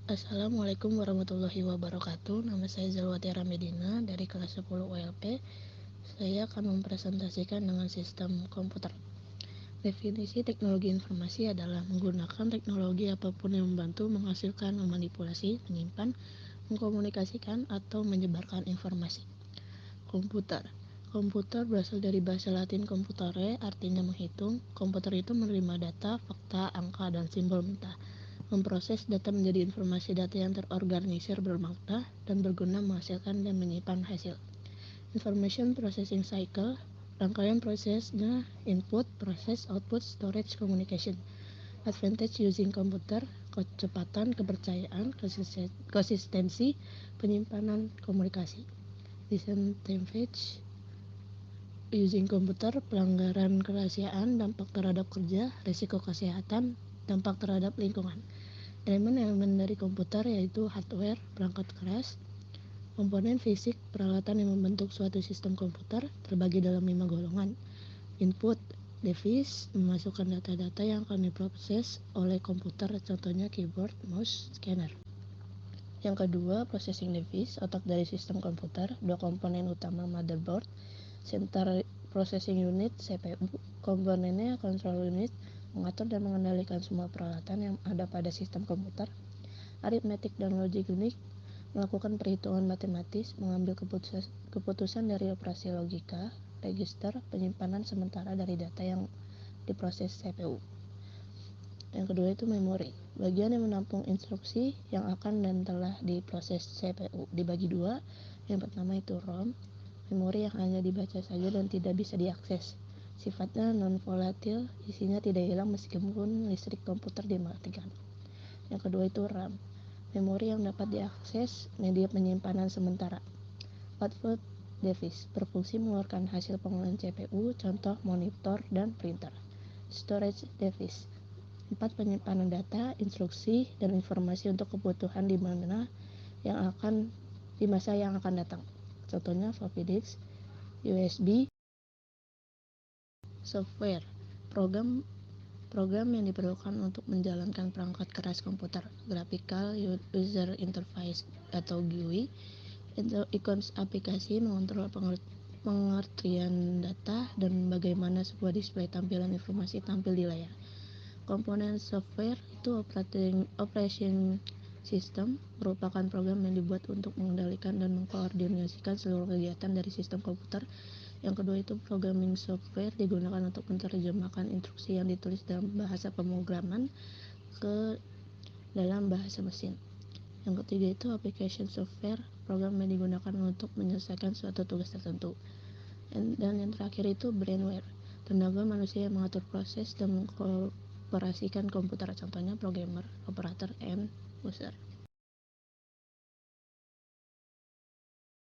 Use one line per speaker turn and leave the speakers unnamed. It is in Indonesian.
Assalamualaikum warahmatullahi wabarakatuh. Nama saya Zalwati Ramedina dari kelas 10 ULP. Saya akan mempresentasikan dengan sistem komputer. Definisi teknologi informasi adalah menggunakan teknologi apapun yang membantu menghasilkan, memanipulasi, menyimpan, mengkomunikasikan, atau menyebarkan informasi. Komputer. Komputer berasal dari bahasa Latin computare, artinya menghitung. Komputer itu menerima data, fakta, angka, dan simbol mentah. Memproses data menjadi informasi data yang terorganisir bermakna dan berguna menghasilkan dan menyimpan hasil. Information Processing Cycle, rangkaian prosesnya input, process, output, storage, communication. Advantage using computer, kecepatan, kepercayaan, konsistensi, penyimpanan, komunikasi. Disadvantage using computer, pelanggaran kerahasiaan, dampak terhadap kerja, risiko kesehatan, dampak terhadap lingkungan. Elemen-elemen dari komputer yaitu hardware, perangkat keras, komponen fisik, peralatan yang membentuk suatu sistem komputer, terbagi dalam 5 golongan. Input, device, memasukkan data-data yang akan diproses oleh komputer, contohnya keyboard, mouse, scanner. Yang kedua, processing device, otak dari sistem komputer, dua komponen utama motherboard, Central Processing Unit (CPU), komponennya control unit, mengatur dan mengendalikan semua peralatan yang ada pada sistem komputer. Arithmetic dan logic unit, melakukan perhitungan matematis, mengambil keputusan dari operasi logika. Register, penyimpanan sementara dari data yang diproses CPU. Yang kedua itu memori, bagian yang menampung instruksi yang akan dan telah diproses CPU. Dibagi dua, yang pertama itu ROM, memori yang hanya dibaca saja dan tidak bisa diakses. Sifatnya non-volatil, isinya tidak hilang meskipun listrik komputer dimatikan. Yang kedua itu RAM, memori yang dapat diakses, media penyimpanan sementara. Output device, berfungsi mengeluarkan hasil pengolahan CPU, contoh monitor dan printer. Storage device, tempat penyimpanan data, instruksi, dan informasi untuk kebutuhan di masa yang akan datang. Contohnya floppy disk, USB. Software, program yang diperlukan untuk menjalankan perangkat keras komputer. Graphical User Interface atau GUI, ikon aplikasi mengontrol pengertian data dan bagaimana sebuah display tampilan informasi tampil di layar. Komponen software itu operation system, merupakan program yang dibuat untuk mengendalikan dan mengkoordinasikan seluruh kegiatan dari sistem komputer. Yang kedua itu programming software, digunakan untuk menerjemahkan instruksi yang ditulis dalam bahasa pemrograman ke dalam bahasa mesin. Yang ketiga itu application software, program yang digunakan untuk menyelesaikan suatu tugas tertentu. Dan yang terakhir itu brainware, tenaga manusia yang mengatur proses dan mengoperasikan komputer, contohnya programmer, operator, and user.